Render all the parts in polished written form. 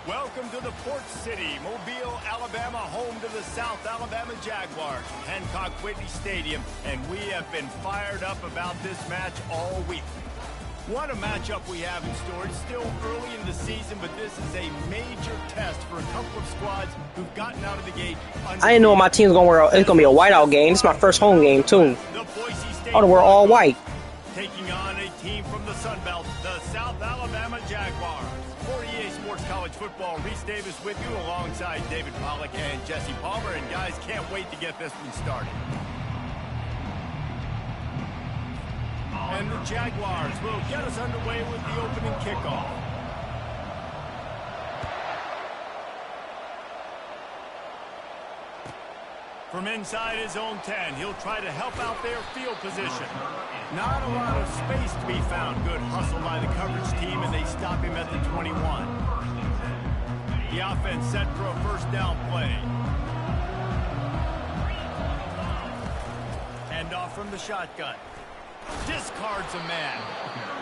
Welcome to the Port City, Mobile, Alabama, home to the South Alabama Jaguars, Hancock Whitney Stadium, and we have been fired up about this match all week. What a matchup we have in store. It's still early in the season, but this is a major test for a couple of squads who've gotten out of the gate. I didn't know my team's gonna wear. It's gonna be a whiteout game. This is my first home game too. The Boise State Oh, we're all white. Taking on a team from the Sun Belt, the South Alabama Jaguars. For EA Sports College Football, Reese Davis with you alongside David Pollack and Jesse Palmer. And guys, can't wait to get this one started. And the Jaguars will get us underway with the opening kickoff. From inside his own 10, he'll try to help out their field position. Not a lot of space to be found. Good hustle by the coverage team, and they stop him at the 21. The offense set for a first down play. Hand off from the shotgun. Discards a man.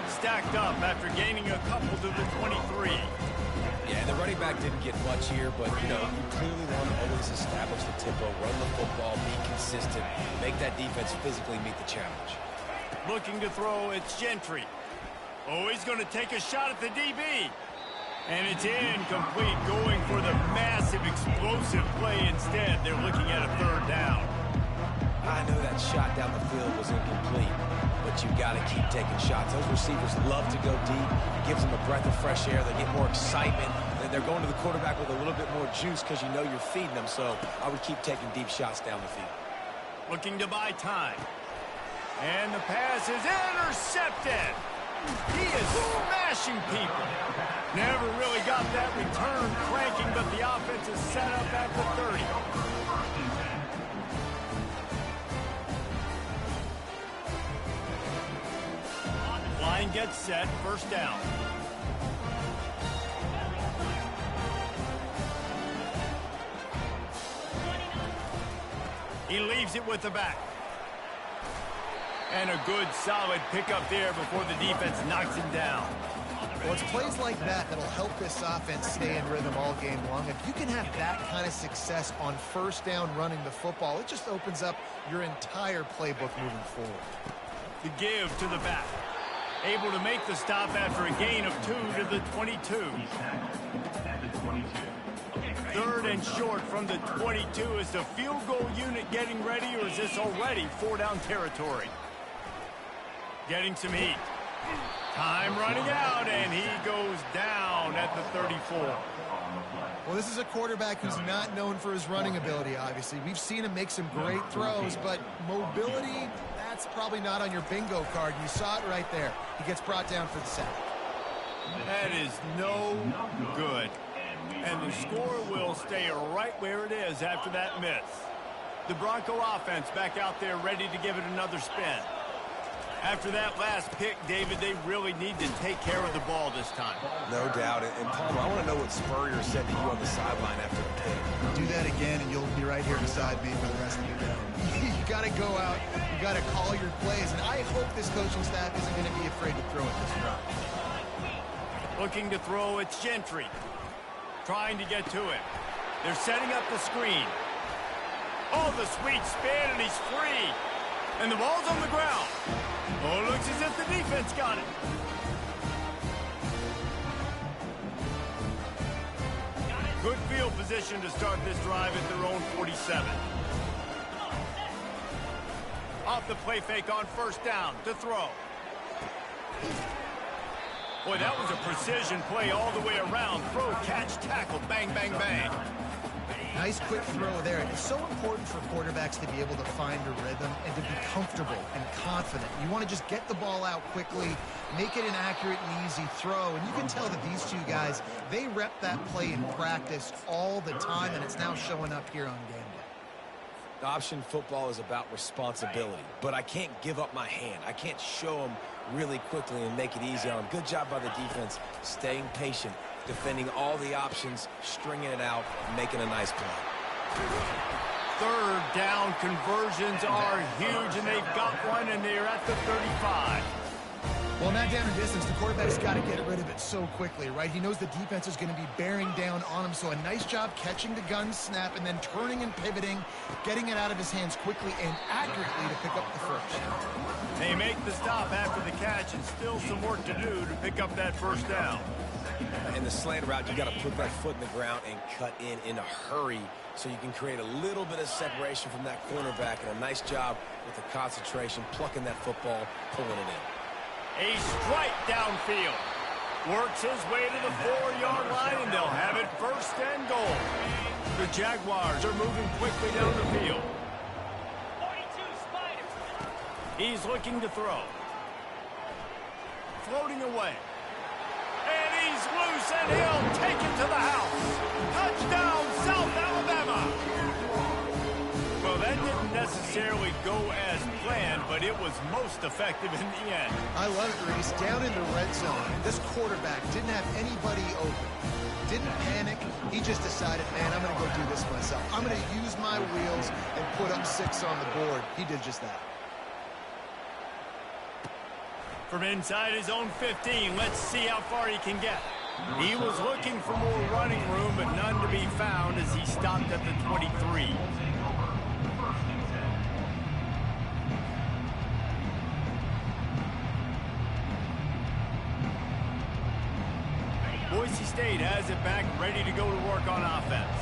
Stacked up after gaining a couple to the 23. Yeah, the running back didn't get much here, but, you clearly want to always establish the tempo, run the football, be consistent, make that defense physically meet the challenge. Looking to throw, it's Gentry. Oh, he's going to take a shot at the DB. And it's incomplete, going for the massive, explosive play instead. They're looking at a third down. I know that shot down the field was incomplete, but you got to keep taking shots. Those receivers love to go deep. It gives them a breath of fresh air. They get more excitement. They're going to the quarterback with a little bit more juice because you know you're feeding them. So I would keep taking deep shots down the field. Looking to buy time. And the pass is intercepted. He is smashing people. Never really got that return cranking, but the offense is set up at the 30. Line gets set, first down. He leaves it with the back. And a good, solid pickup there before the defense knocks him down. Well, it's plays like that that'll help this offense stay in rhythm all game long. If you can have that kind of success on first down running the football, it just opens up your entire playbook moving forward. The give to the back. Able to make the stop after a gain of 2 to the 22. Third and short from the 22. Is the field goal unit getting ready, or is this already 4-down territory? Getting some heat. Time running out, and he goes down at the 34. Well, this is a quarterback who's not known for his running ability, obviously. We've seen him make some great throws, but mobility, that's probably not on your bingo card. You saw it right there. He gets brought down for the sack. That is no good. And the score will stay right where it is after that miss. The Bronco offense back out there ready to give it another spin. After that last pick, David, they really need to take care of the ball this time. No doubt. And Palmer, I want to know what Spurrier said to you on the sideline after the pick. Do that again, and you'll be right here beside me for the rest of the game. You got to go out. You got to call your plays. And I hope this coaching staff isn't going to be afraid to throw at this run. Looking to throw, it's Gentry. Trying to get to it. They're setting up the screen. Oh, the sweet spin, and he's free. And the ball's on the ground. Oh, it looks as if the defense got it. Good field position to start this drive at their own 47. Off the play fake on first down to throw. Boy, that was a precision play all the way around. Throw, catch, tackle, bang, bang, bang. Nice quick throw there. It's so important for quarterbacks to be able to find a rhythm and to be comfortable and confident. You want to just get the ball out quickly, make it an accurate and easy throw. And you can tell that these two guys, they rep that play in practice all the time, and it's now showing up here on game day. Option football is about responsibility, but I can't give up my hand. I can't show them really quickly and make it easy on them. Good job by the defense, staying patient, defending all the options, stringing it out, making a nice play. Third down conversions are huge, and they've got one, and they're at the 35. Well, not down in distance, the quarterback's got to get rid of it so quickly, right? He knows the defense is going to be bearing down on him, so a nice job catching the gun snap and then turning and pivoting, getting it out of his hands quickly and accurately to pick up the first. They make the stop after the catch, and still some work to do to pick up that first down. In the slant route, you got to put that foot in the ground and cut in a hurry so you can create a little bit of separation from that cornerback, and a nice job with the concentration, plucking that football, pulling it in. A strike downfield. Works his way to the 4-yard line, and they'll have it first and goal. The Jaguars are moving quickly down the field. 42 Spiders. He's looking to throw. Floating away. And he's loose, and he'll take it to the house. Touchdown, South Alabama. Well, that didn't necessarily go as planned, but it was most effective in the end. I love it, Reese. Down in the red zone, this quarterback didn't have anybody open. Didn't panic. He just decided, man, I'm going to go do this myself. I'm going to use my wheels and put up 6 on the board. He did just that. From inside his own 15, let's see how far he can get. He was looking for more running room, but none to be found as he stopped at the 23. Boise State has it back, ready to go to work on offense.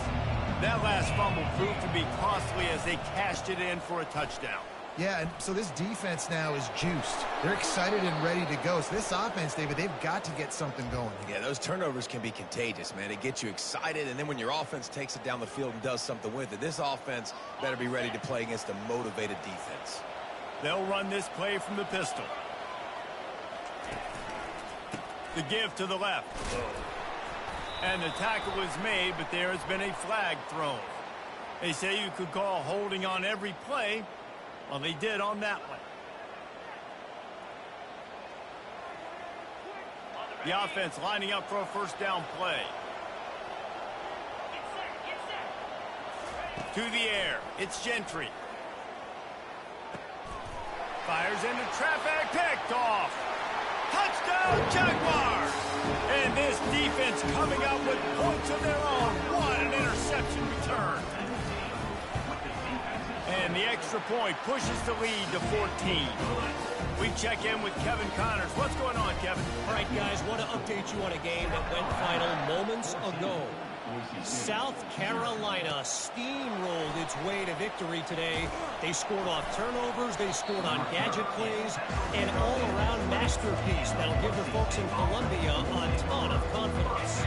That last fumble proved to be costly as they cashed it in for a touchdown. Yeah, and so this defense now is juiced. They're excited and ready to go. So this offense, David, they've got to get something going. Yeah, those turnovers can be contagious, man. It gets you excited, and then when your offense takes it down the field and does something with it, this offense better be ready to play against a motivated defense. They'll run this play from the pistol. The give to the left. And the tackle was made, but there has been a flag thrown. They say you could call holding on every play. Well, they did on that one. The offense lining up for a first down play. To the air. It's Gentry. Fires into traffic. Picked off. Touchdown, Jaguars! And this defense coming up with points of their own. What an interception return. And the extra point pushes the lead to 14. We check in with Kevin Connors. What's going on, Kevin? All right, guys, want to update you on a game that went final moments ago. South Carolina steamrolled its way to victory today. They scored off turnovers, they scored on gadget plays, an all-around masterpiece that'll give the folks in Columbia a ton of confidence.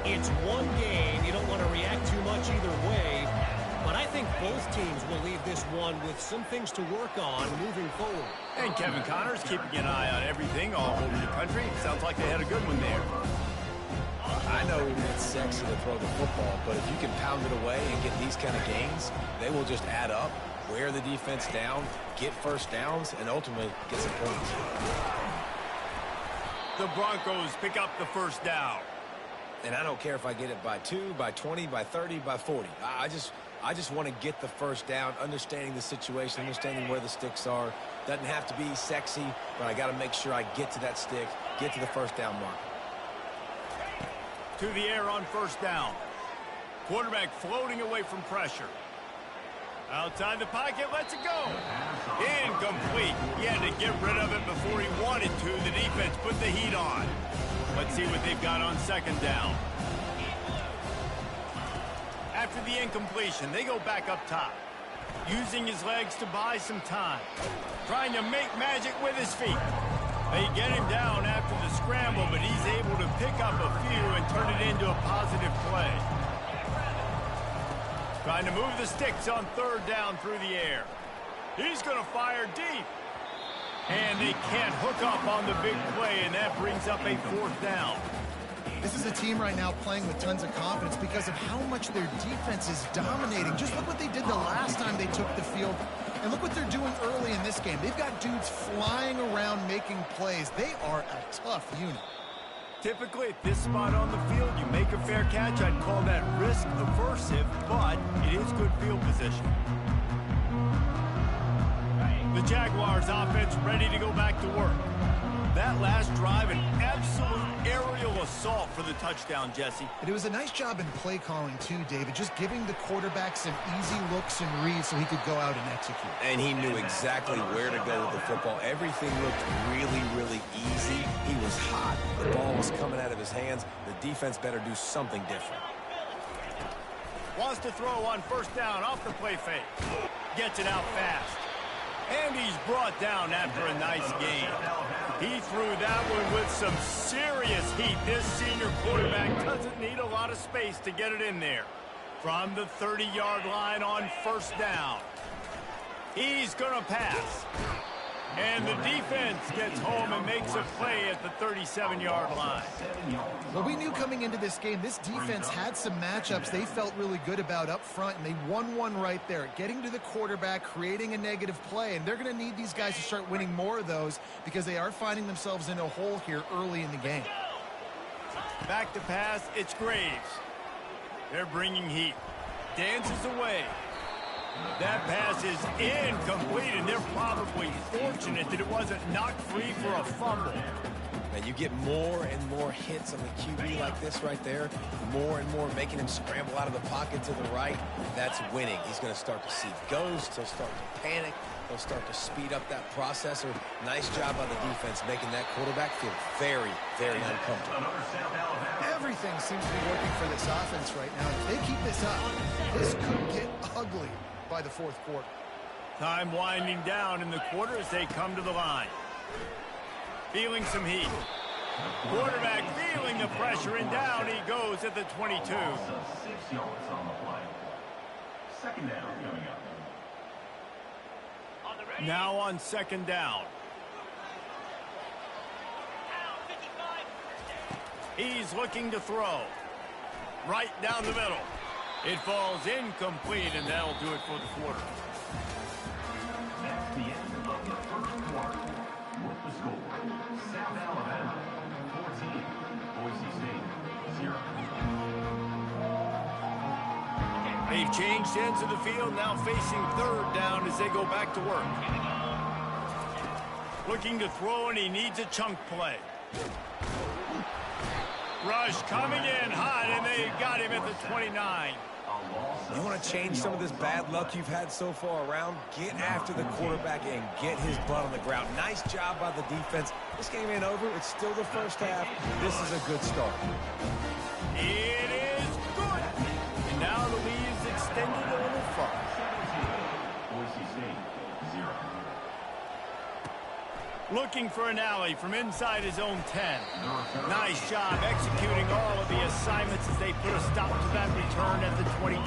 It's one game. You don't want to react too much either way, but I think both teams will leave this one with some things to work on moving forward. And Kevin Connors keeping an eye on everything all over the country. Sounds like they had a good one there. I know it's sexy to throw the football, but if you can pound it away and get these kind of gains, they will just add up, wear the defense down, get first downs, and ultimately get some points. The Broncos pick up the first down. And I don't care if I get it by 2, by 20, by 30, by 40. I just want to get the first down, understanding the situation, understanding where the sticks are. Doesn't have to be sexy, but I got to make sure I get to that stick, get to the first down mark. To the air on first down. Quarterback floating away from pressure. Outside the pocket, lets it go. Incomplete. He had to get rid of it before he wanted to. The defense put the heat on. Let's see what they've got on second down. After the incompletion, they go back up top. Using his legs to buy some time. Trying to make magic with his feet. They get him down after the scramble, but he's able to pick up a few and turn it into a positive play. Trying to move the sticks on third down through the air. He's going to fire deep. And they can't hook up on the big play, and that brings up a fourth down. This is a team right now playing with tons of confidence because of how much their defense is dominating. Just look what they did the last time they took the field. And look what they're doing early in this game. They've got dudes flying around making plays. They are a tough unit. Typically, at this spot on the field, you make a fair catch. I'd call that risk aversive, but it is good field position. The Jaguars offense ready to go back to work. That last drive, an absolute aerial assault for the touchdown, Jesse. But it was a nice job in play calling too, David, just giving the quarterback some easy looks and reads so he could go out and execute. And he knew exactly where to go with the football. Everything looked really, really easy. He was hot. The ball was coming out of his hands. The defense better do something different. Wants to throw on first down off the play fake. Gets it out fast. And he's brought down after a nice gain. He threw that one with some serious heat. This senior quarterback doesn't need a lot of space to get it in there. From the 30-yard line on first down. He's going to pass. And the defense gets home and makes a play at the 37-yard line. Well, we knew coming into this game, this defense had some matchups they felt really good about up front, and they won one right there, getting to the quarterback, creating a negative play, and they're going to need these guys to start winning more of those because they are finding themselves in a hole here early in the game. Back to pass, it's Graves. They're bringing heat. Dances away. That pass is incomplete, and they're probably fortunate that it wasn't knocked free for a fumble. Now you get more and more hits on the QB like this right there, more and more making him scramble out of the pocket to the right. That's winning. He's going to start to see ghosts. He'll start to panic. He'll start to speed up that processor. Nice job by the defense making that quarterback feel very, very uncomfortable. Everything seems to be working for this offense right now. If they keep this up, this could get ugly by the fourth quarter. Time winding down in the quarter as they come to the line. Feeling some heat. Quarterback feeling the pressure, and down he goes at the 22. 6 yards on the play. Second down coming up. Now on second down. He's looking to throw. Right down the middle. It falls incomplete, and that'll do it for the quarter. That's the end of the first quarter. With the score, South Alabama 14, Boise State 0. They've changed ends of the field, now facing third down as they go back to work. Looking to throw, and he needs a chunk play. Rush coming in hot, and they got him at the 29. You want to change some of this bad luck you've had so far around? Get after the quarterback and get his butt on the ground. Nice job by the defense. This game ain't over. It's still the first half. This is a good start. It is good. And now the lead is extended a little far. 17, Boise State 0. Looking for an alley from inside his own 10. Nice job executing all of the assignments as they put a stop to that return at the 22.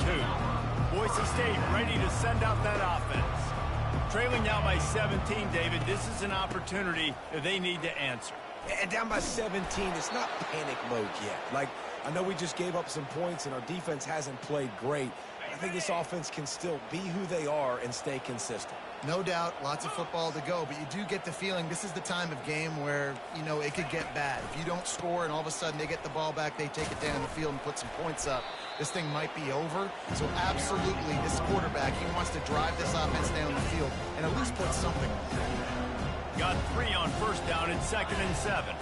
Boise State ready to send out that offense. Trailing now by 17, David. This is an opportunity that they need to answer. And down by 17, it's not panic mode yet. Like, I know we just gave up some points and our defense hasn't played great. I think this offense can still be who they are and stay consistent. No doubt, lots of football to go, but you do get the feeling this is the time of game where, you know, it could get bad. If you don't score and all of a sudden they get the ball back, they take it down the field and put some points up, this thing might be over. So absolutely, this quarterback, he wants to drive this offense down the field and at least put something on. Got 3 on first down and 2nd and 7.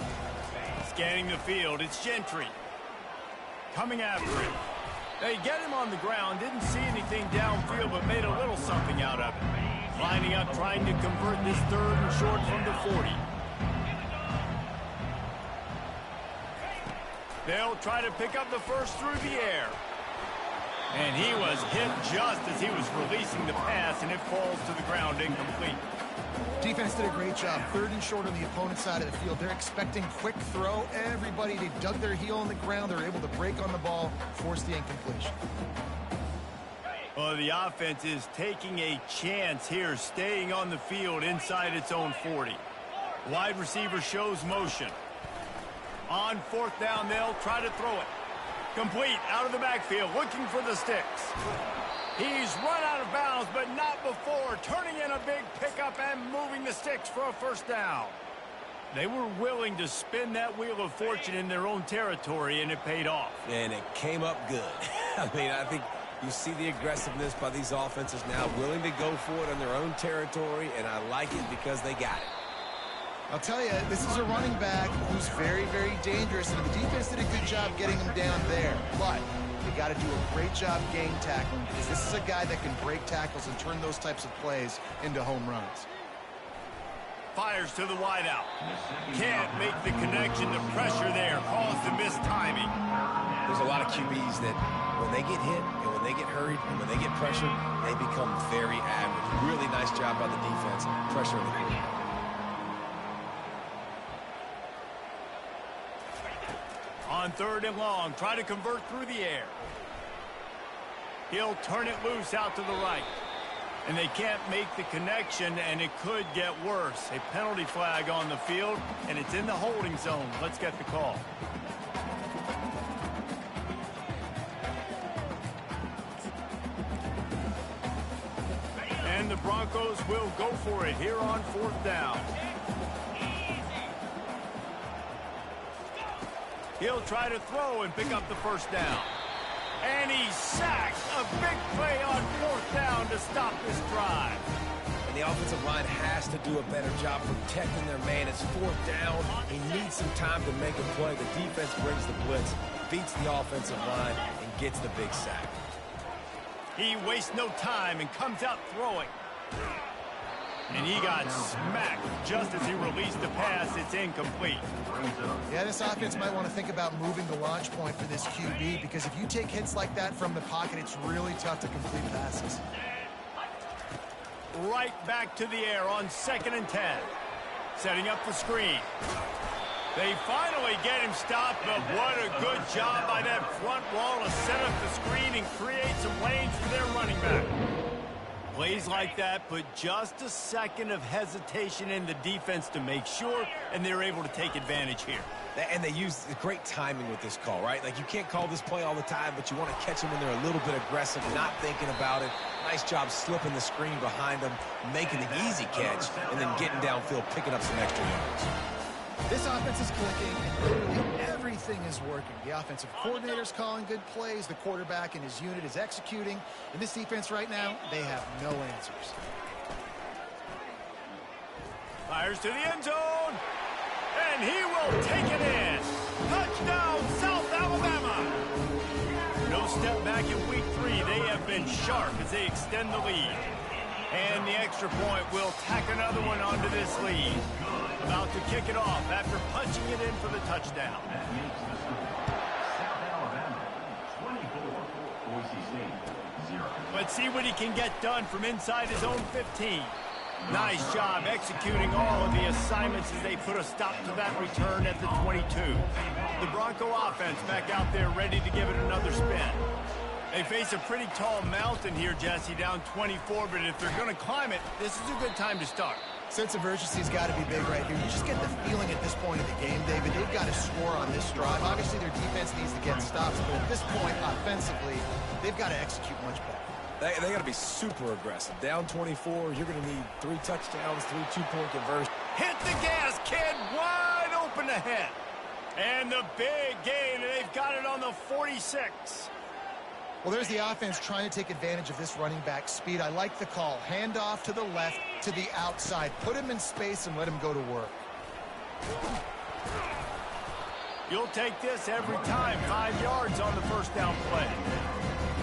Scanning the field, it's Gentry. Coming after him. They get him on the ground, didn't see anything downfield, but made a little something out of it. Lining up, trying to convert this 3rd and short from the 40. They'll try to pick up the first through the air. And he was hit just as he was releasing the pass, and it falls to the ground incomplete. Defense did a great job. 3rd and short on the opponent's side of the field. They're expecting quick throw. Everybody, they dug their heel in the ground. They're able to break on the ball, force the incompletion. Well, the offense is taking a chance here, staying on the field inside its own 40. Wide receiver shows motion. On 4th down, they'll try to throw it. Complete, out of the backfield, looking for the sticks. He's run out of bounds, but not before, turning in a big pickup and moving the sticks for a first down. They were willing to spin that wheel of fortune in their own territory, and it paid off. And it came up good. I mean, I think you see the aggressiveness by these offenses now, willing to go for it on their own territory, and I like it because they got it. I'll tell you, this is a running back who's very, very dangerous, and the defense did a good job getting him down there. But they got to do a great job game tackling, because this is a guy that can break tackles and turn those types of plays into home runs. Fires to the wideout. Can't make the connection. The pressure there caused the missed timing. There's a lot of QBs that when they get hit and when they get hurried and when they get pressured, they become very average. Really nice job by the defense pressuring the quarterback. On 3rd and long, try to convert through the air. He'll turn it loose out to the right. And they can't make the connection, and it could get worse. A penalty flag on the field, and it's in the holding zone. Let's get the call. And the Broncos will go for it here on 4th down. He'll try to throw and pick up the first down. And he's sacked. A big play on 4th down to stop this drive. And the offensive line has to do a better job protecting their man. It's 4th down. He needs some time to make a play. The defense brings the blitz, beats the offensive line, and gets the big sack. He wastes no time and comes out throwing. And he got smacked just as he released the pass. It's incomplete. Yeah, this offense might want to think about moving the launch point for this QB, because if you take hits like that from the pocket, it's really tough to complete passes. Right back to the air on 2nd and 10. Setting up the screen. They finally get him stopped, but what a good job by that front wall to set up the screen and create some lanes for their running back. Plays like that put just a second of hesitation in the defense to make sure, and they're able to take advantage here. And they use great timing with this call, right? Like, you can't call this play all the time, but you want to catch them when they're a little bit aggressive, not thinking about it. Nice job slipping the screen behind them, making the easy catch, and then getting downfield, picking up some extra yards. This offense is clicking, and literally everything is working. The offensive coordinator's calling good plays. The quarterback and his unit is executing. And this defense right now, they have no answers. Fires to the end zone. And he will take it in. Touchdown, South Alabama. No step back in week 3. They have been sharp as they extend the lead. And the extra point will tack another one onto this lead. About to kick it off after punching it in for the touchdown. That makes the score South Alabama 24, Boise State 0. Let's see what he can get done from inside his own 15. Nice job executing all of the assignments as they put a stop to that return at the 22. The Bronco offense back out there ready to give it another spin. They face a pretty tall mountain here, Jesse, down 24, but if they're going to climb it, this is a good time to start. Sense of urgency's got to be big right here. You just get the feeling at this point of the game, David, they've got to score on this drive. Obviously, their defense needs to get stops, but at this point, offensively, they've got to execute much better. They got to be super aggressive. Down 24, you're going to need 3 touchdowns, 3 two-point conversions. Hit the gas, kid. Wide open ahead. And the big gain, and they've got it on the 46. Well, there's the offense trying to take advantage of this running back speed. I like the call. Hand off to the left, to the outside. Put him in space and let him go to work. You'll take this every time. 5 yards on the first down play.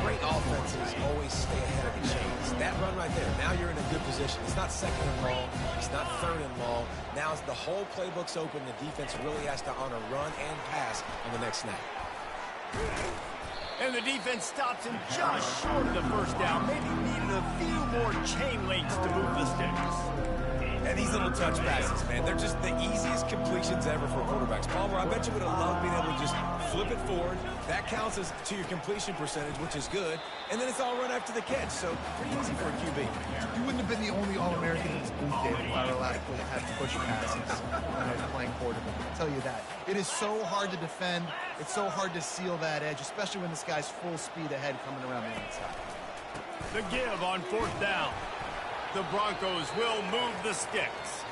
Great offenses always stay ahead of the chains. That run right there, now you're in a good position. It's not 2nd and long. It's not 3rd and long. Now as the whole playbook's open, the defense really has to honor run and pass on the next snap. And the defense stops him just short of the first down. Maybe needed a few more chain links to move the sticks. And these little touch passes, man, they're just the easiest completions ever for quarterbacks. Palmer, I bet you would have loved being able to just flip it forward. That counts as to your completion percentage, which is good. And then it's all run after the catch, so pretty easy for a QB. You wouldn't have been the only All-American in this booth, David, if I were allowed to have push passes when I was playing quarterback. I'll tell you that. It is so hard to defend. It's so hard to seal that edge, especially when this guy's full speed ahead coming around the inside. The give on 4th down. The Broncos will move the sticks.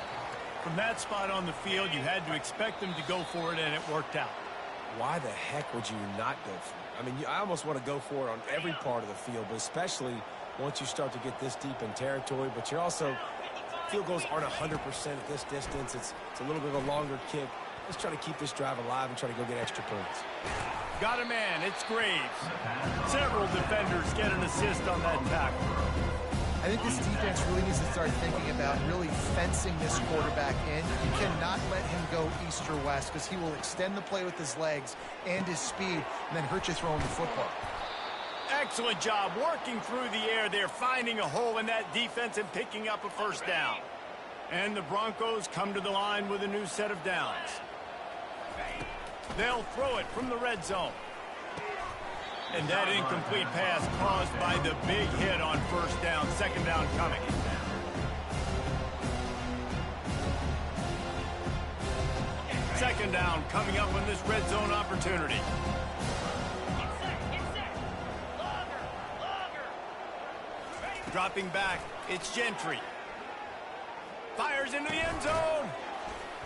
From that spot on the field, you had to expect them to go for it, and it worked out. Why the heck would you not go for it? I mean, I almost want to go for it on every part of the field, but especially once you start to get this deep in territory. But you're also field goals aren't 100% at this distance. It's a little bit of a longer kick. Let's try to keep this drive alive and try to go get extra points. Got a man. It's Graves. Several defenders get an assist on that tackle. I think this defense really needs to start thinking about really fencing this quarterback in. You cannot let him go east or west because he will extend the play with his legs and his speed and then hurt you throwing the football. Excellent job working through the air there, finding a hole in that defense and picking up a first down. And the Broncos come to the line with a new set of downs. They'll throw it from the red zone. And that incomplete pass caused by the big hit on first down. Second down coming. Second down coming up on this red zone opportunity. Dropping back, it's Gentry. Fires into the end zone.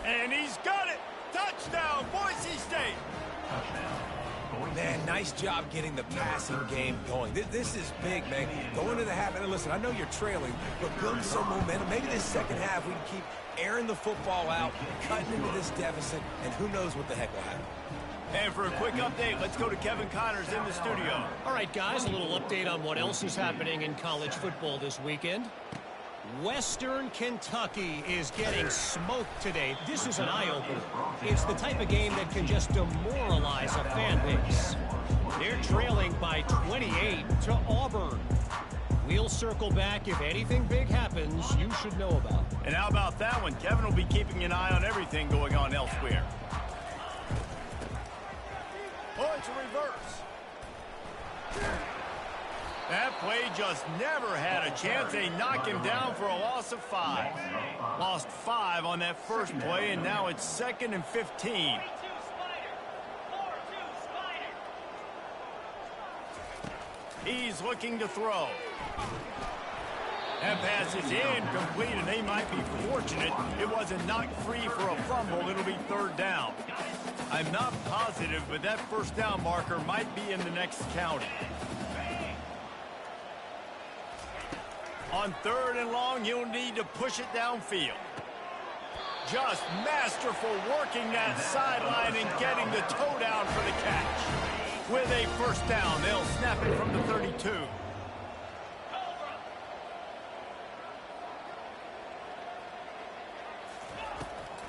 And he's got it. Touchdown, Boise State. Man, nice job getting the passing game going. This is big, man. Go into the half, and listen, I know you're trailing, but build some momentum. Maybe this second half we can keep airing the football out, cutting into this deficit, and who knows what the heck will happen. And for a quick update, let's go to Kevin Connors in the studio. All right, guys, a little update on what else is happening in college football this weekend. Western Kentucky is getting smoked today. This is an eye-opener. It's the type of game that can just demoralize a fan base. They're trailing by 28 to Auburn. We'll circle back if anything big happens you should know about. And how about that one? Kevin will be keeping an eye on everything going on elsewhere. Oh, it's a reverse. That play just never had a chance. They knock him down for a loss of 5. Lost 5 on that first play, and now it's 2nd and 15. He's looking to throw. That pass is incomplete, and they might be fortunate it wasn't knocked free for a fumble. It'll be 3rd down. I'm not positive, but that first down marker might be in the next county. On 3rd and long, you'll need to push it downfield. Just masterful working that sideline and getting the toe down for the catch. With a first down, they'll snap it from the 32.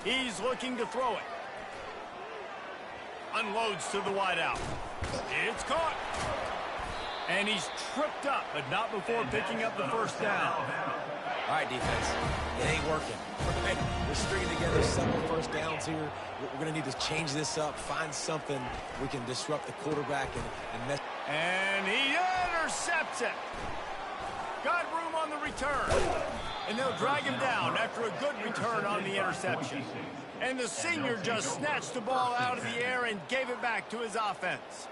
He's looking to throw it. Unloads to the wideout. It's caught. And he's tripped up, but not before picking up the first down. All right, defense. It ain't working. Right? We're stringing together several first downs here. We're going to need to change this up, find something we can disrupt the quarterback and mess. And he intercepts it. Got room on the return. And they'll drag him down after a good return on the interception. And the senior just snatched the ball out of the air and gave it back to his offense.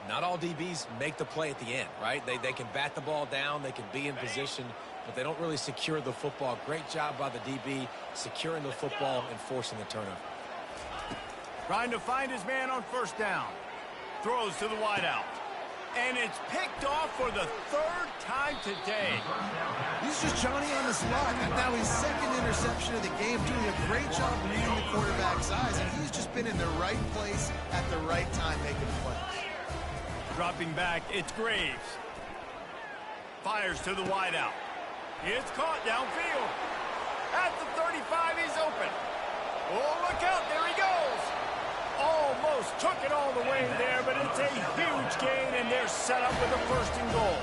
Not all DBs make the play at the end, right? They can bat the ball down, they can be in position, but they don't really secure the football. Great job by the DB securing the football and forcing the turnover. Trying to find his man on first down. Throws to the wideout. And it's picked off for the 3rd time today. He's just Johnny on the spot. Now his 2nd interception of the game, doing a great job reading the quarterback's eyes, and he's just been in the right place at the right time making plays. Dropping back, it's Graves. Fires to the wideout. It's caught downfield. At the 35, he's open. Oh, look out, there he goes. Almost took it all the way there, but it's a huge gain, and they're set up with a 1st and goal.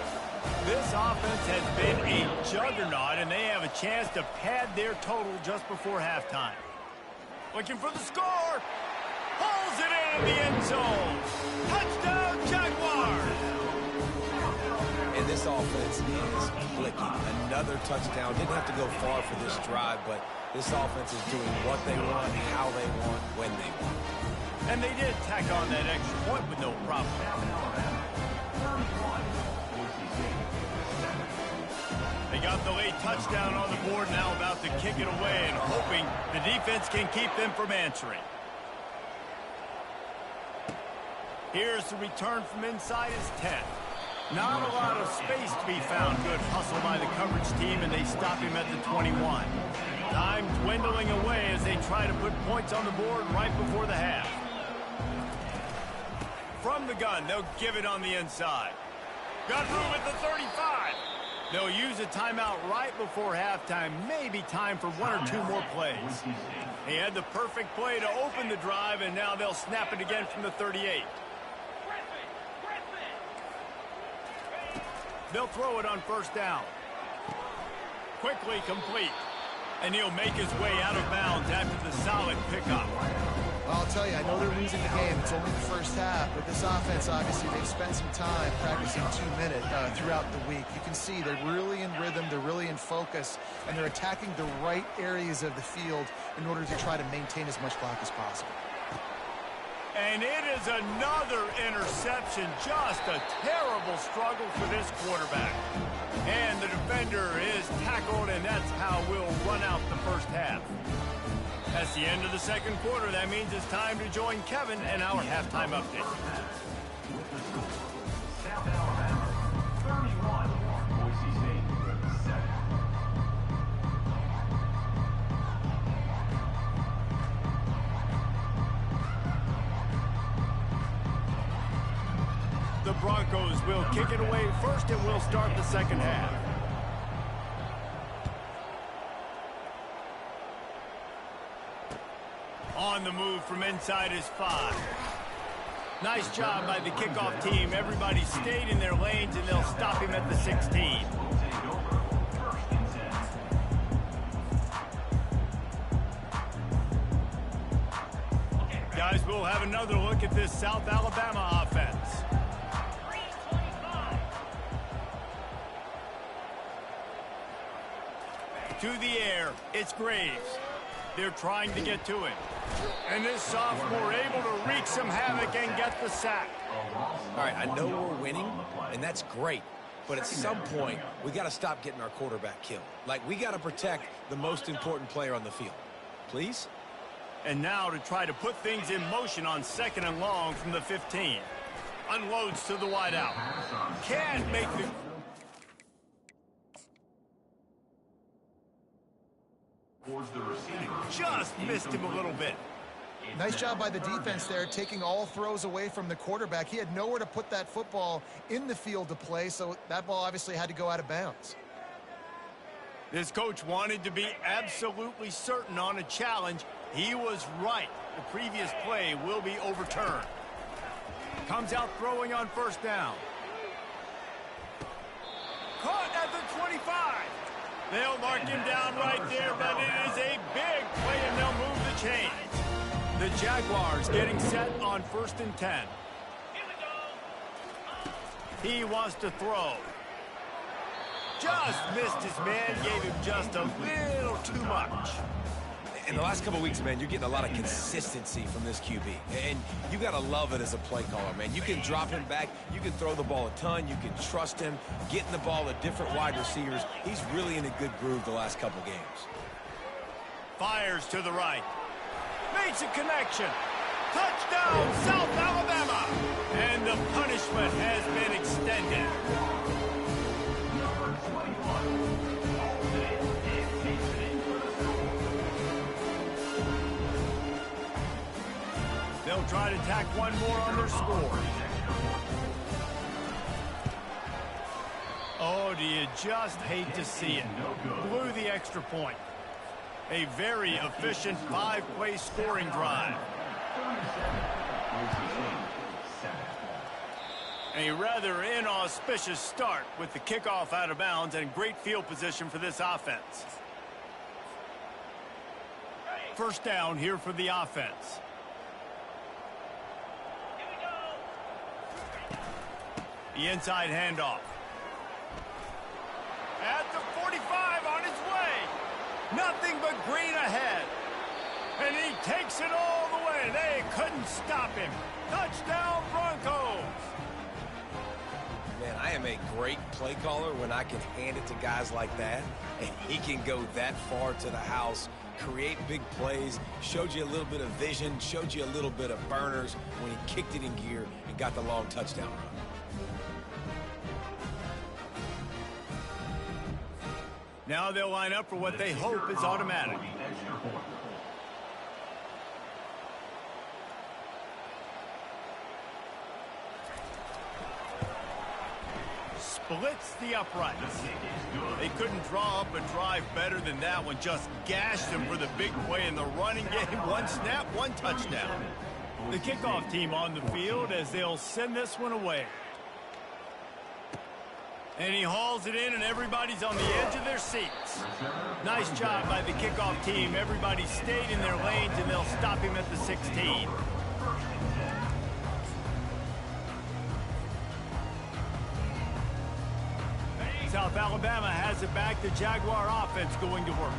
This offense has been a juggernaut, and they have a chance to pad their total just before halftime. Looking for the score. Pulls it in the end zone. Touchdown, Jaguars. And this offense is clicking. Another touchdown. Didn't have to go far for this drive, but this offense is doing what they want, how they want, when they want. And they did tack on that extra point with no problem. They got the late touchdown on the board, now about to kick it away and hoping the defense can keep them from answering. Here's the return from inside his 10. Not a lot of space to be found. Good hustle by the coverage team, and they stop him at the 21. Time dwindling away as they try to put points on the board right before the half. From the gun, they'll give it on the inside. Got room at the 35. They'll use a timeout right before halftime. Maybe time for one or two more plays. He had the perfect play to open the drive, and now they'll snap it again from the 38. They'll throw it on first down. Quickly complete. And he'll make his way out of bounds after the solid pickup. I'll tell you, I know they're losing the game. It's only the first half, but this offense, obviously, they've spent some time practicing 2-minute throughout the week. You can see they're really in rhythm, they're really in focus, and they're attacking the right areas of the field in order to try to maintain as much clock as possible. And it is another interception. Just a terrible struggle for this quarterback. And the defender is tackled, and that's how we'll run out the first half. That's the end of the second quarter. That means it's time to join Kevin and our halftime update. With the score, South Alabama 31, Boise State 7. The Broncos will kick it away first, and we'll start the second half. On the move from inside is 5. Nice job by the kickoff team. Everybody stayed in their lanes, and they'll stop him at the 16. Guys, we'll have another look at this South Alabama offense. To the air, it's Graves. They're trying to get to it. And this sophomore able to wreak some havoc and get the sack. All right, I know we're winning, and that's great. But at some point, we got to stop getting our quarterback killed. Like, we got to protect the most important player on the field. Please? And now to try to put things in motion on 2nd and long from the 15. Unloads to the wideout. Can't make the... Just missed him a little bit. Nice job by the defense there, taking all throws away from the quarterback. He had nowhere to put that football in the field to play, so that ball obviously had to go out of bounds. This coach wanted to be absolutely certain on a challenge. He was right. The previous play will be overturned. Comes out throwing on first down. Caught at the 25. They'll mark him down right there, but it is a big play, and they'll move the chains. The Jaguars getting set on 1st and 10. He wants to throw. Just missed his man, gave him just a little too much. In the last couple weeks, man, you're getting a lot of consistency from this QB. And you got to love it as a play caller, man. You can drop him back. You can throw the ball a ton. You can trust him, getting the ball to different wide receivers. He's really in a good groove the last couple games. Fires to the right. Makes a connection. Touchdown, South Alabama. And the punishment has been extended. Number 21. They'll try to tack one more on their score. Oh, do you just hate to see it? Blew the extra point. A very efficient 5-play scoring drive. A rather inauspicious start with the kickoff out of bounds and great field position for this offense. First down here for the offense. The inside handoff. At the 45 on his way. Nothing but green ahead. And he takes it all the way. They couldn't stop him. Touchdown, Broncos. Man, I am a great play caller when I can hand it to guys like that. And he can go that far to the house, create big plays, showed you a little bit of vision, showed you a little bit of burners when he kicked it in gear and got the long touchdown run. Now they'll line up for what they hope is automatic. Splits the uprights. They couldn't draw up a drive better than that one. Just gashed them for the big play in the running game. One snap, one touchdown. The kickoff team on the field as they'll send this one away. And he hauls it in, and everybody's on the edge of their seats. Nice job by the kickoff team. Everybody stayed in their lanes, and they'll stop him at the 16. South Alabama has it back. The Jaguar offense going to work.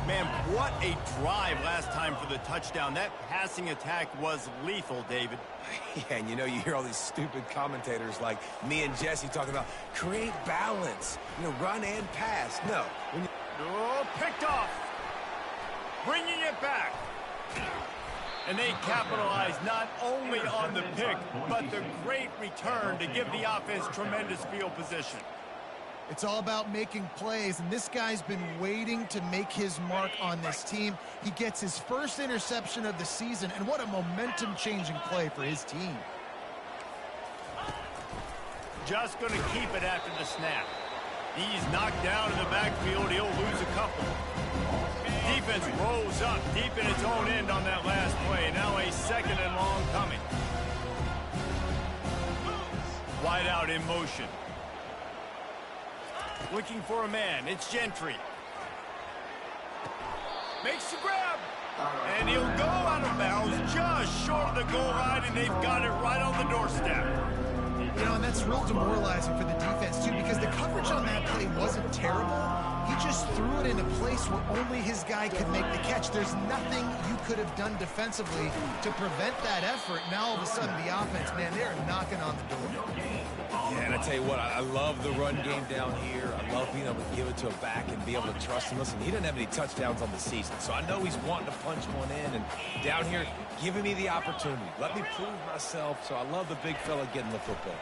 Man, what a drive last time for the touchdown. That passing attack was lethal, David. Yeah, and you hear all these stupid commentators like me and Jesse talking about create balance, run and pass. No. Oh, picked off. Bringing it back. And they capitalize not only on the pick, but the great return to give the offense tremendous field position. It's all about making plays, and this guy's been waiting to make his mark on this team. He gets his first interception of the season, and what a momentum-changing play for his team. Just going to keep it after the snap. He's knocked down in the backfield. He'll lose a couple. Defense rolls up deep in its own end on that last play. Now a second and long coming. Wide out in motion. Looking for a man. It's Gentry. Makes the grab. And he'll go out of bounds just short of the goal line, and they've got it right on the doorstep. And that's real demoralizing for the defense, too, because the coverage on that play wasn't terrible. He just threw it in a place where only his guy could make the catch. There's nothing you could have done defensively to prevent that effort. Now, all of a sudden, the offense, man, they're knocking on the door. Yeah, and I tell you what, I love the run game down here. I love being able to give it to a back and be able to trust him. Listen, he didn't have any touchdowns on the season, so I know he's wanting to punch one in. And down here, giving me the opportunity. Let me prove myself, so I love the big fella getting the football.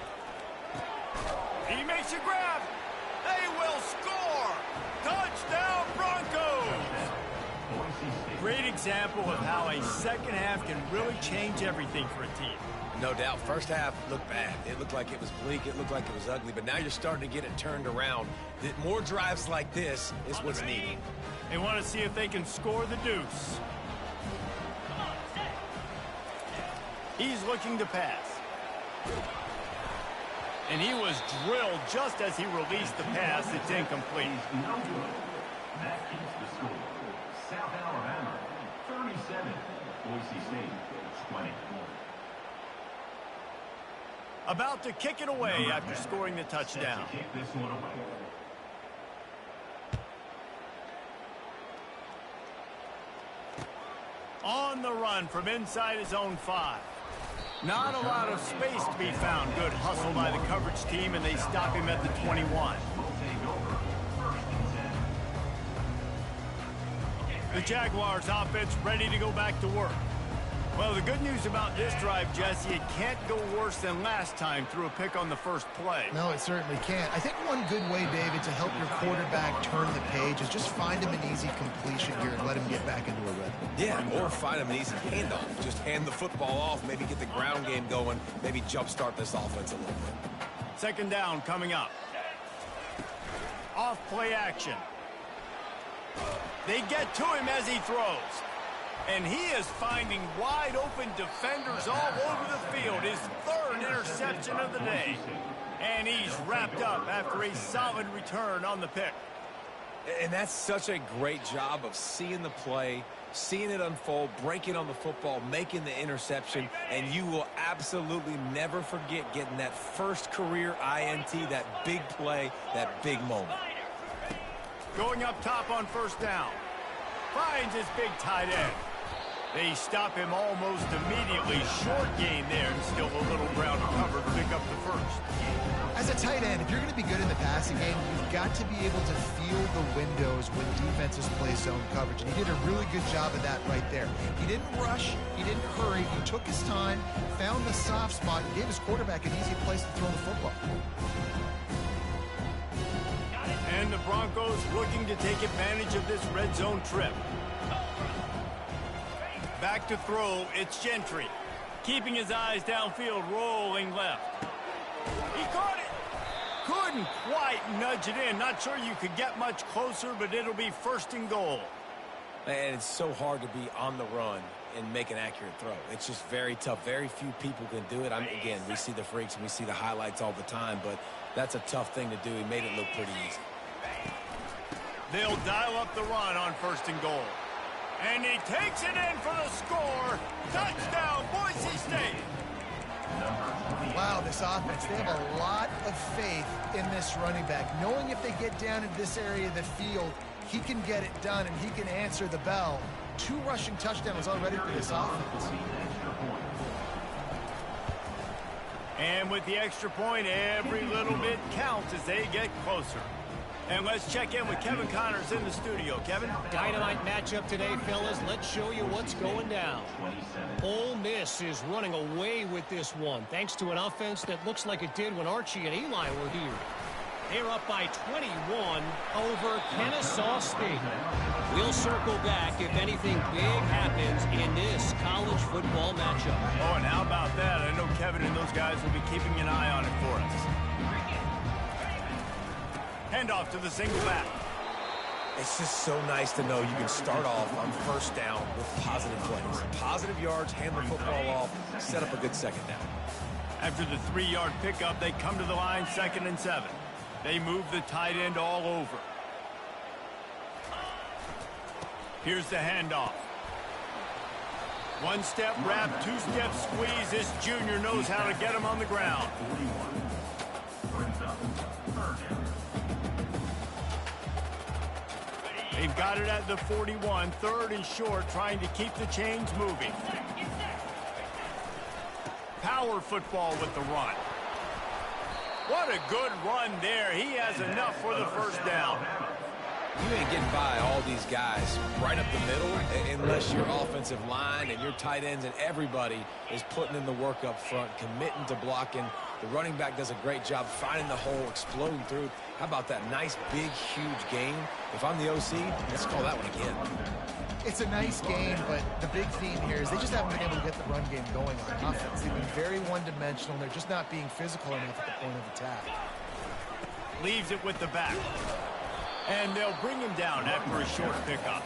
He makes a grab. They will score. Touchdown, Broncos. Great example of how a second half can really change everything for a team. No doubt. First half looked bad. It looked like it was bleak. It looked like it was ugly. But now you're starting to get it turned around. More drives like this is what's needed. They want to see if they can score the deuce. He's looking to pass. And he was drilled just as he released the pass. It's incomplete. No good. That keeps the score. South Alabama, 37. Boise State, 20. About to kick it away after scoring the touchdown. Kick this one away. On the run from inside his own 5. Not a lot of space to be found. Good hustle by the coverage team, and they stop him at the 21. The Jaguars offense ready to go back to work. Well, the good news about this drive, Jesse, it can't go worse than last time through a pick on the first play. No, it certainly can't. I think one good way, David, to help your quarterback turn the page is just find him an easy completion here and let him get back into a rhythm. Yeah, or find him an easy handoff. Just hand the football off, maybe get the ground game going, maybe jumpstart this offense a little bit. Second down coming up. Off play action. They get to him as he throws. And he is finding wide open defenders all over the field. His third interception of the day. And he's wrapped up after a solid return on the pick. And that's such a great job of seeing the play, seeing it unfold, breaking on the football, making the interception, and you will absolutely never forget getting that first career INT, that big play, that big moment. Going up top on first down. Finds his big tight end. They stop him almost immediately. Short gain there, and still a little ground to cover to pick up the first. As a tight end, if you're going to be good in the passing game, you've got to be able to feel the windows when defenses play zone coverage. And he did a really good job of that right there. He didn't rush. He didn't hurry. He took his time, found the soft spot, and gave his quarterback an easy place to throw the football. And the Broncos looking to take advantage of this red zone trip. Back to throw, it's Gentry. Keeping his eyes downfield, rolling left. He caught it! Couldn't quite nudge it in. Not sure you could get much closer, but it'll be 1st and goal. And it's so hard to be on the run and make an accurate throw. It's just very tough. Very few people can do it. Again, we see the freaks and we see the highlights all the time, but that's a tough thing to do. He made it look pretty easy. They'll dial up the run on 1st and goal. And he takes it in for the score. Touchdown, Boise State. Wow, this offense, they have a lot of faith in this running back. Knowing if they get down into this area of the field, he can get it done and he can answer the bell. 2 rushing touchdowns already for this offense. And with the extra point, every little bit counts as they get closer. And let's check in with Kevin Connors in the studio. Kevin? Dynamite matchup today, fellas. Let's show you what's going down. Ole Miss is running away with this one, thanks to an offense that looks like it did when Archie and Eli were here. They're up by 21 over Kennesaw State. We'll circle back if anything big happens in this college football matchup. Oh, and how about that? I know Kevin and those guys will be keeping an eye on it for us. Handoff to the single back. It's just so nice to know you can start off on 1st down with positive plays. Positive yards, hand the football off, set up a good 2nd down. After the 3-yard pickup, they come to the line 2nd and 7. They move the tight end all over. Here's the handoff. 1-step wrap, 2-step squeeze. This junior knows how to get him on the ground. They've got it at the 41, 3rd and short, trying to keep the chains moving. Power football with the run. What a good run there. He has enough for the 1st down. You ain't getting by all these guys right up the middle unless your offensive line and your tight ends and everybody is putting in the work up front, committing to blocking. The running back does a great job finding the hole, exploding through. How about that nice, big, huge game? If I'm the OC, let's call that one again. It's a nice game, but the big theme here is they just haven't been able to get the run game going on offense. They've been very one-dimensional. They're just not being physical enough at the point of attack. Leaves it with the back. And they'll bring him down after a short pickup.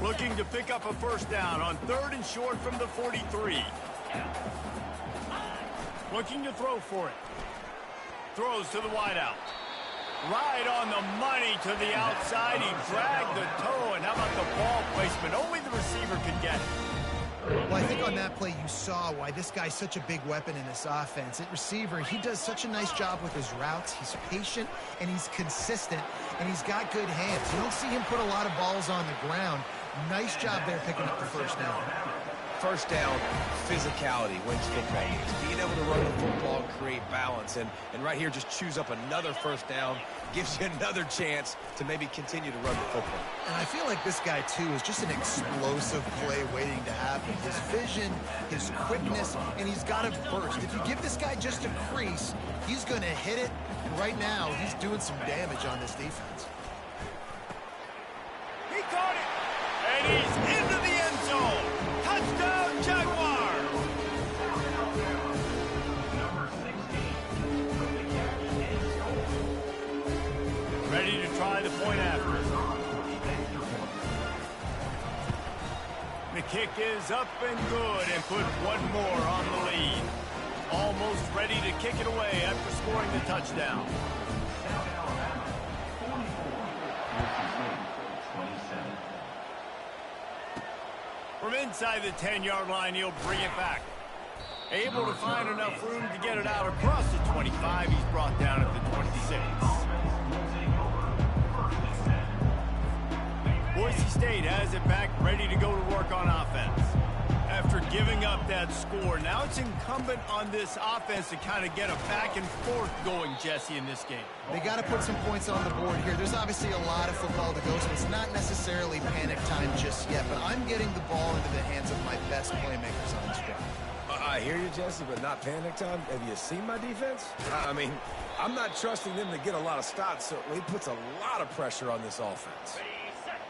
Looking to pick up a 1st down on 3rd and short from the 43. Looking to throw for it. Throws to the wideout. Right on the money to the outside. He dragged the toe. And how about the ball placement? Only the receiver could get it. Well, I think on that play you saw why this guy's such a big weapon in this offense. At receiver, he does such a nice job with his routes. He's patient, and he's consistent, and he's got good hands. You don't see him put a lot of balls on the ground. Nice job there picking up the 1st down. 1st down, physicality wins football games. Being able to run the football and create balance. And right here, just choose up another 1st down. Gives you another chance to maybe continue to run the football. And I feel like this guy, too, is just an explosive play waiting to happen. His vision, his quickness, and he's got a burst. If you give this guy just a crease, he's going to hit it. And right now, he's doing some damage on this defense. He caught it. And he's into the end zone. Touchdown, Jaguars. Ready to try the point after. The kick is up and good and put one more on the lead. Almost ready to kick it away after scoring the touchdown. From inside the 10-yard line, he'll bring it back. Able to find enough room to get it out across the 25. He's brought down at the 26. Boise State has it back, ready to go to work on offense. After giving up that score, now it's incumbent on this offense to kind of get a back and forth going, Jesse, in this game. They got to put some points on the board here. There's obviously a lot of football to go, so it's not necessarily panic time just yet, but I'm getting the ball into the hands of my best playmakers on this drive. I hear you, Jesse, but not panic time. Have you seen my defense? I mean, I'm not trusting them to get a lot of stops, so he puts a lot of pressure on this offense.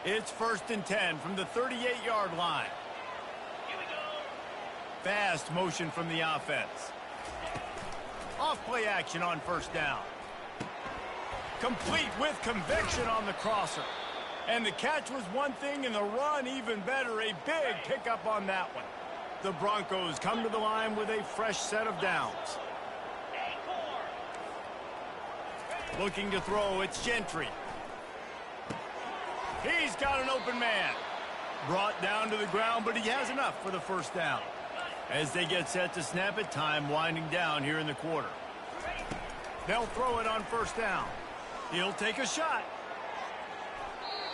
It's 1st and 10 from the 38-yard line. Fast motion from the offense. Off-play action on 1st down. Complete with conviction on the crosser. And the catch was one thing, and the run even better. A big pickup on that one. The Broncos come to the line with a fresh set of downs. Looking to throw, it's Gentry. He's got an open man. Brought down to the ground, but he has enough for the 1st down. As they get set to snap it, time winding down here in the quarter. They'll throw it on 1st down. He'll take a shot.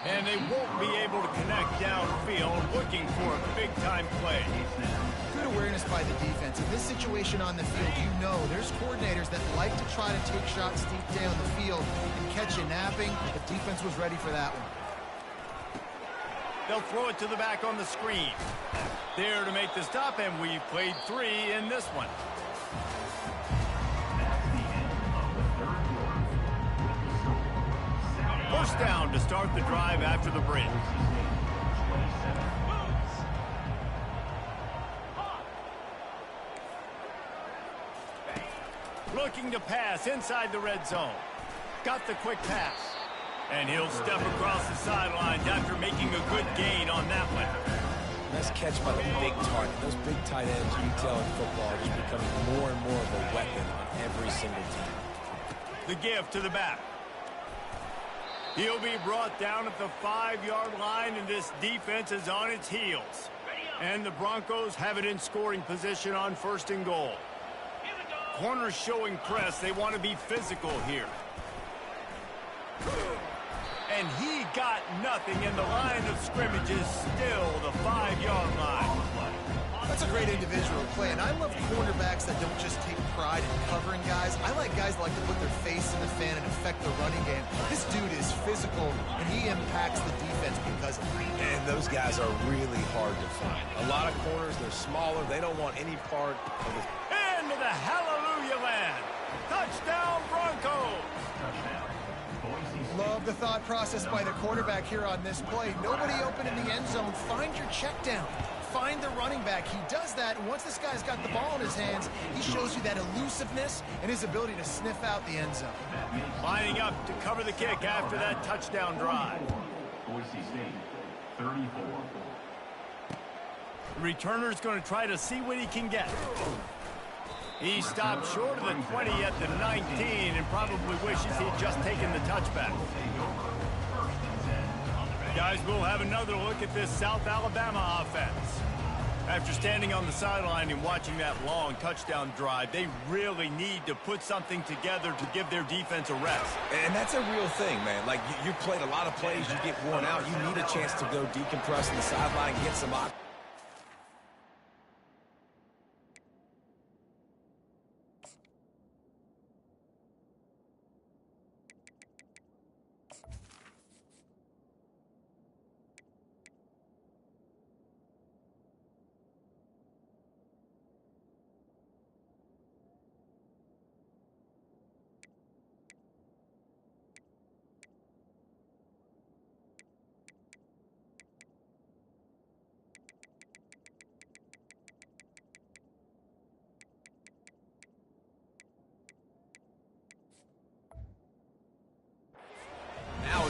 And they won't be able to connect downfield, looking for a big-time play. Good awareness by the defense. In this situation on the field, you know there's coordinators that like to try to take shots deep down the field and catch you napping. The defense was ready for that one. They'll throw it to the back on the screen. There to make the stop, and we've played 3 in this one. First down to start the drive after the break. Looking to pass inside the red zone. Got the quick pass. And he'll step across the sidelines after making a good gain on that one. Nice catch by the big target. Those big tight ends, you can tell in football, are just becoming more and more of a weapon on every single team. The give to the back. He'll be brought down at the 5-yard line, and this defense is on its heels. And the Broncos have it in scoring position on 1st and goal. Corners showing press. They want to be physical here. And he got nothing, and the line of scrimmage is still the 5-yard line. That's a great individual play, and I love cornerbacks that don't just take pride in covering guys. I like guys that like to put their face in the fan and affect the running game. This dude is physical, and he impacts the defense because of it. And those guys are really hard to find. A lot of corners, they're smaller. They don't want any part of it. Into the hallelujah land. Touchdown, Broncos. Love the thought process by the quarterback here on this play. Nobody open in the end zone. Find your check down. Find the running back. He does that, and once this guy's got the ball in his hands, he shows you that elusiveness and his ability to sniff out the end zone. Lining up to cover the kick after that touchdown drive. Boise State, 34. The returner's going to try to see what he can get. He stopped short of the 20 at the 19 and probably wishes he'd just taken the touchback. Guys, we'll have another look at this South Alabama offense. After standing on the sideline and watching that long touchdown drive, they really need to put something together to give their defense a rest. And that's a real thing, man. Like, you played a lot of plays, you get worn out. You need a chance to go decompress on the sideline, get some options.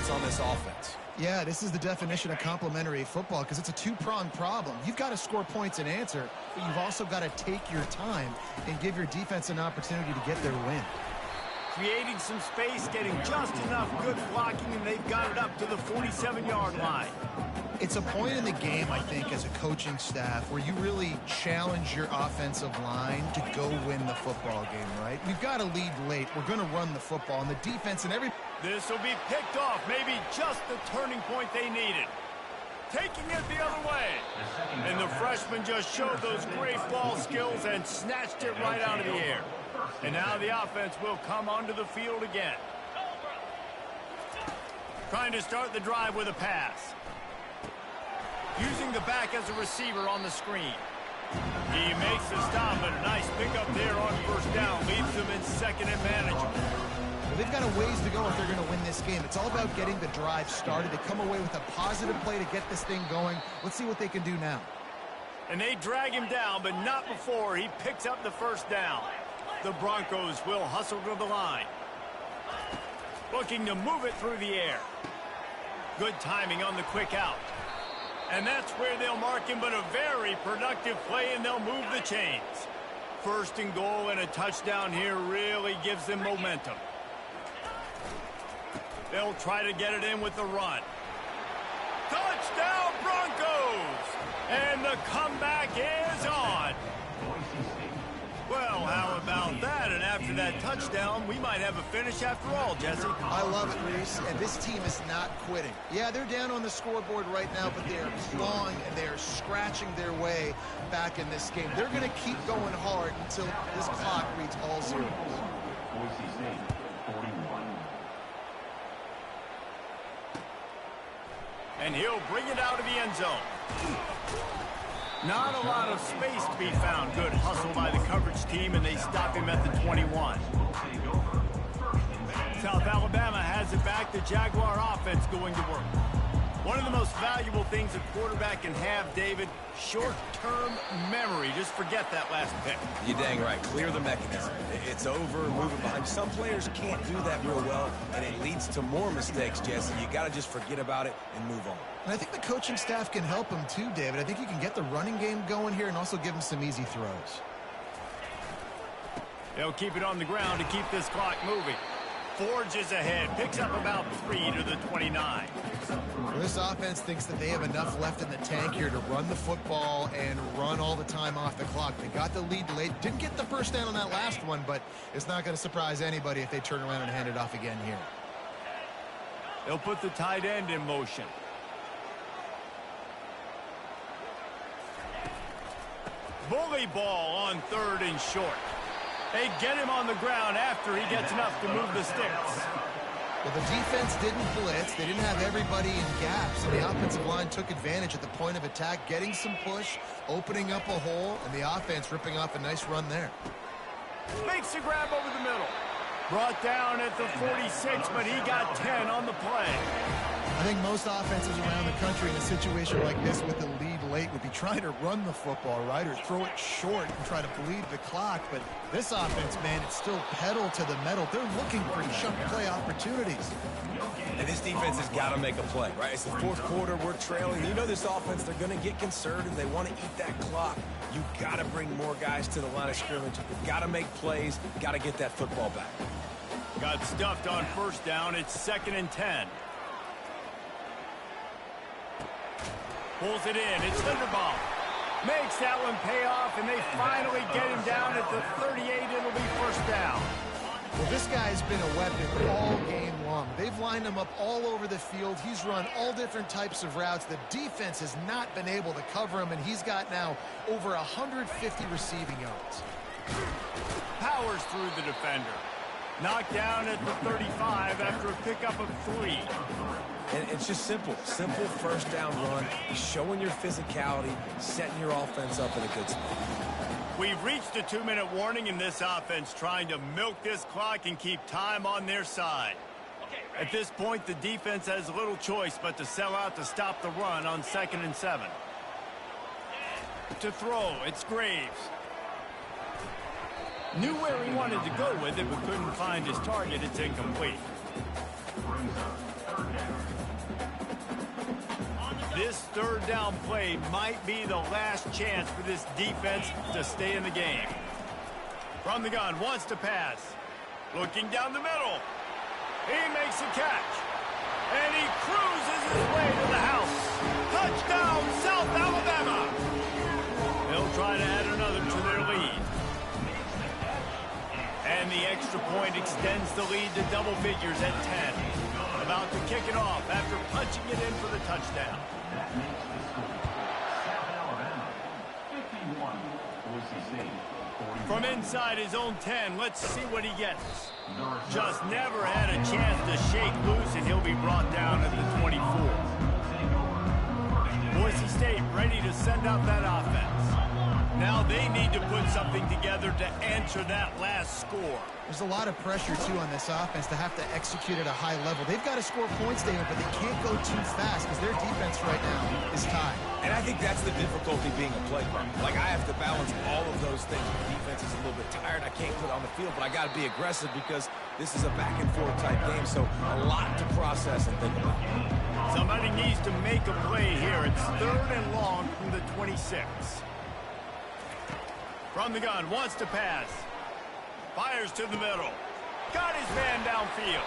On this offense. Yeah, this is the definition of complementary football because it's a two-pronged problem. You've got to score points and answer, but you've also got to take your time and give your defense an opportunity to get their win. Creating some space, getting just enough good blocking, and they've got it up to the 47-yard line. It's a point in the game, I think, as a coaching staff where you really challenge your offensive line to go win the football game, right? We've got to lead late. We're going to run the football, and the defense and every... This will be picked off, maybe just the turning point they needed. Taking it the other way. And the freshman just showed those great ball skills and snatched it right out of the air. And now the offense will come onto the field again. Trying to start the drive with a pass. Using the back as a receiver on the screen. He makes the stop, but a nice pickup there on first down. Leaves them in second and manageable. Well, they've got a ways to go if they're going to win this game. It's all about getting the drive started. They come away with a positive play to get this thing going. Let's see what they can do now. And they drag him down, but not before he picks up the first down. The Broncos will hustle to the line. Looking to move it through the air. Good timing on the quick out. And that's where they'll mark him, but a very productive play, and they'll move the chains. First and goal and a touchdown here really gives them momentum. They'll try to get it in with the run. Touchdown, Broncos! And the comeback is on. Well, how about that? And after that touchdown, we might have a finish after all, Jesse. I love it, Reese. And this team is not quitting. Yeah, they're down on the scoreboard right now, but they're clawing and they're scratching their way back in this game. They're going to keep going hard until this clock reads all zeros. Boise State, 41. And he'll bring it out of the end zone. Not a lot of space to be found. Good hustle by the coverage team, and they stop him at the 21. South Alabama has it back. The Jaguar offense going to work. One of the most valuable things a quarterback can have, David, short-term memory. Just forget that last pick. You're dang right. Clear the mechanism. It's over, moving behind. Some players can't do that real well, and it leads to more mistakes, Jesse. You got to just forget about it and move on. And I think the coaching staff can help him too, David. I think you can get the running game going here and also give him some easy throws. They'll keep it on the ground to keep this clock moving. Forges ahead, picks up about 3 to the 29. Well, this offense thinks that they have enough left in the tank here to run the football and run all the time off the clock. They got the lead late. Didn't get the first down on that last one, but it's not going to surprise anybody if they turn around and hand it off again here. They'll put the tight end in motion. Bully ball on 3rd and short. They get him on the ground after he gets enough to move the sticks. Well, the defense didn't blitz. They didn't have everybody in gaps, and the offensive line took advantage at the point of attack, getting some push, opening up a hole, and the offense ripping off a nice run there. Makes a grab over the middle. Brought down at the 46, but he got 10 on the play. I think most offenses around the country in a situation like this with the lead late would be trying to run the football, right, or throw it short and try to bleed the clock. But this offense, man, it's still pedal to the metal. They're looking for chunk play opportunities. And this defense has got to make a play, right? It's the 4th quarter. We're trailing. You know this offense, they're going to get conservative. They want to eat that clock. You got to bring more guys to the line of scrimmage. You've got to make plays. Got to get that football back. Got stuffed on first down. It's 2nd and 10. Pulls it in. It's Linderbaum. Makes that one pay off, and they finally get him down at the 38. It'll be first down. Well, this guy's been a weapon all game long. They've lined him up all over the field. He's run all different types of routes. The defense has not been able to cover him, and he's got now over 150 receiving yards. Powers through the defender. Knocked down at the 35 after a pickup of 3. And it's just simple first down run, showing your physicality, setting your offense up in a good spot. We've reached a 2-minute warning in this offense, trying to milk this clock and keep time on their side. At this point, the defense has little choice but to sell out to stop the run on 2nd and 7. To throw, it's Graves. Knew where he wanted to go with it, but couldn't find his target. It's incomplete. This 3rd down play might be the last chance for this defense to stay in the game. From the gun, wants to pass. Looking down the middle. He makes a catch. And he cruises his way to the house. Touchdown, South Alabama. They'll try to add another to their lead. And the extra point extends the lead to double figures at 10. About to kick it off after punching it in for the touchdown. That makes the score. South Alabama, 51. Boise State, 41. From inside his own 10, let's see what he gets. Just never had a chance to shake loose, and he'll be brought down at the 24. Boise State ready to send out that offense. Now they need to put something together to answer that last score. There's a lot of pressure, too, on this offense to have to execute at a high level. They've got to score points, David, but they can't go too fast because their defense right now is tied. And I think that's the difficulty being a playmaker. Like, I have to balance all of those things. The defense is a little bit tired. I can't put it on the field, but I got to be aggressive because this is a back-and-forth type game, so a lot to process and think about. Somebody needs to make a play here. It's 3rd and long from the 26. From the gun, wants to pass. Fires to the middle. Got his man downfield.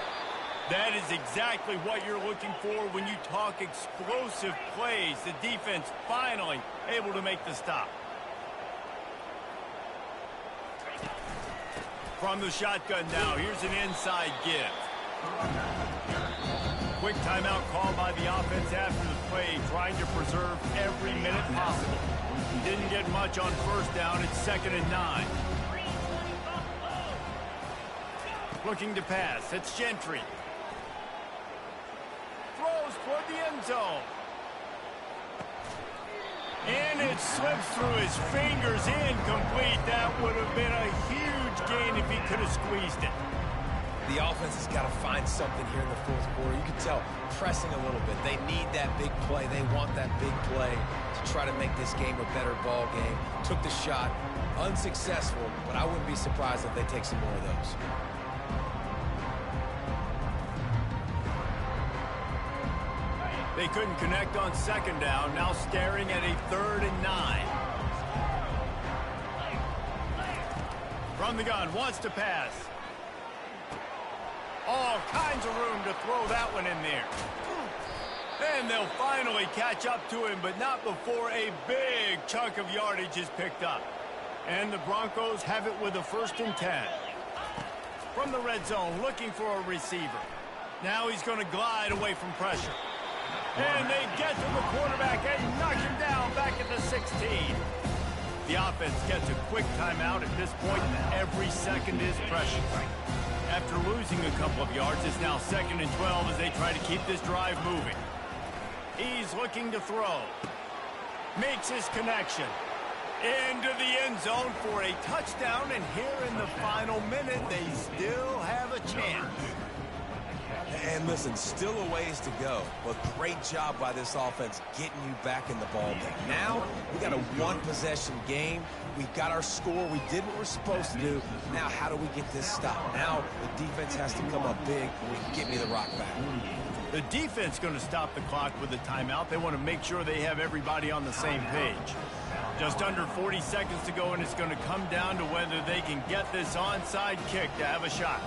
That is exactly what you're looking for when you talk explosive plays. The defense finally able to make the stop. From the shotgun now, here's an inside give. Quick timeout call by the offense after the play, trying to preserve every minute possible. Didn't get much on 1st down. It's 2nd and 9. Looking to pass. It's Gentry. Throws toward the end zone. And it slips through his fingers, incomplete. That would have been a huge gain if he could have squeezed it. The offense has got to find something here in the 4th quarter. You can tell pressing a little bit. They need that big play. They want that big play to try to make this game a better ball game. Took the shot, unsuccessful, but I wouldn't be surprised if they take some more of those. They couldn't connect on 2nd down, now staring at a 3rd and 9. From the gun, wants to pass. All kinds of room to throw that one in there. And they'll finally catch up to him, but not before a big chunk of yardage is picked up. And the Broncos have it with a 1st and 10. From the red zone, looking for a receiver. Now he's going to glide away from pressure. And they get to the quarterback and knock him down back at the 16. The offense gets a quick timeout at this point. Every second is precious. After losing a couple of yards, it's now 2nd and 12 as they try to keep this drive moving. He's looking to throw. Makes his connection. Into the end zone for a touchdown, and here in the final minute, they still have a chance. And listen, still a ways to go, but great job by this offense getting you back in the ball game. Now, we got a one-possession game. We got our score. We did what we're supposed to do. Now, how do we get this stopped? Now, the defense has to come up big and get me the rock back. The defense going to stop the clock with a timeout. They want to make sure they have everybody on the same page. Just under 40 seconds to go, and it's going to come down to whether they can get this onside kick to have a shot.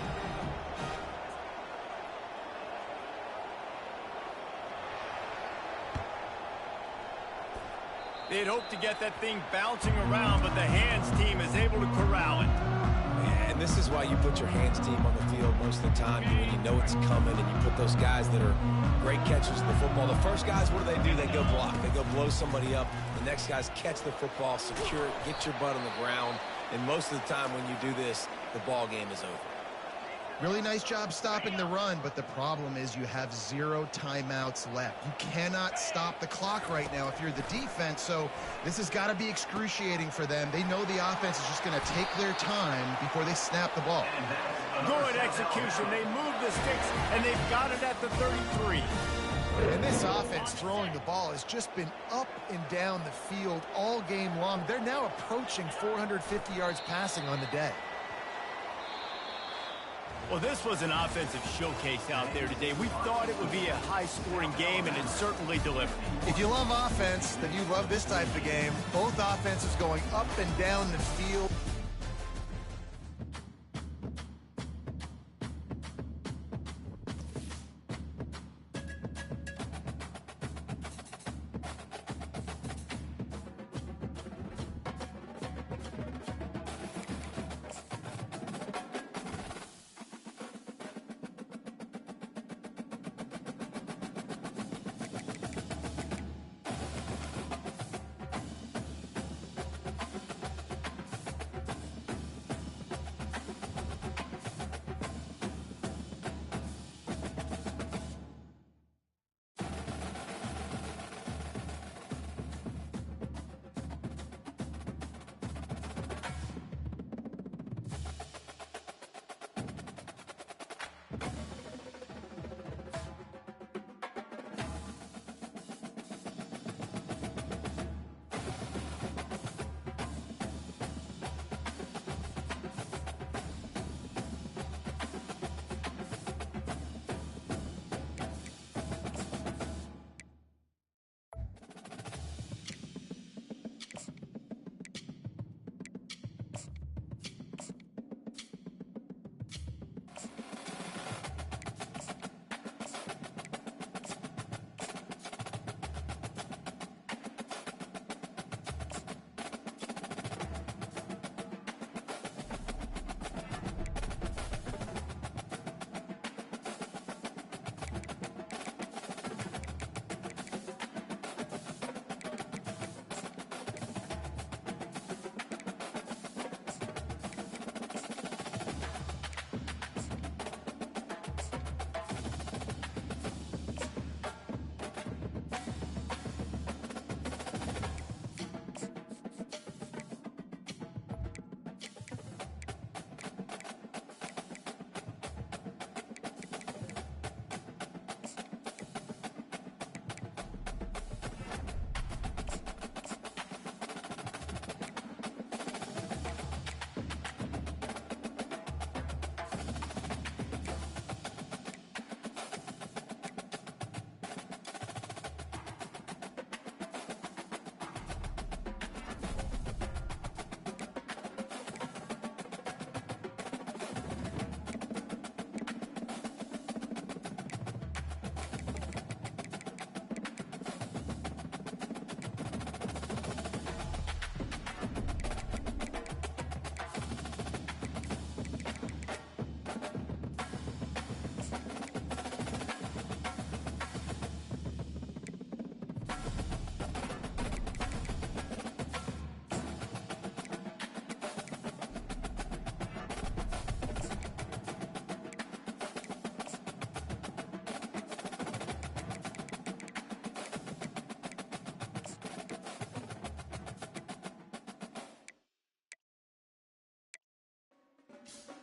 They'd hope to get that thing bouncing around, but the hands team is able to corral it. And this is why you put your hands team on the field most of the time, when you know it's coming, and you put those guys that are great catchers of the football. The first guys, what do? They go block. They go blow somebody up. The next guys catch the football, secure it, get your butt on the ground. And most of the time when you do this, the ball game is over. Really nice job stopping the run, but the problem is you have 0 timeouts left. You cannot stop the clock right now if you're the defense, so this has got to be excruciating for them. They know the offense is just going to take their time before they snap the ball. Good execution. They move the sticks, and they've got it at the 33. And this offense throwing the ball has just been up and down the field all game long. They're now approaching 450 yards passing on the day. Well, this was an offensive showcase out there today. We thought it would be a high-scoring game, and it certainly delivered. If you love offense, then you love this type of game. Both offenses going up and down the field. Stadium.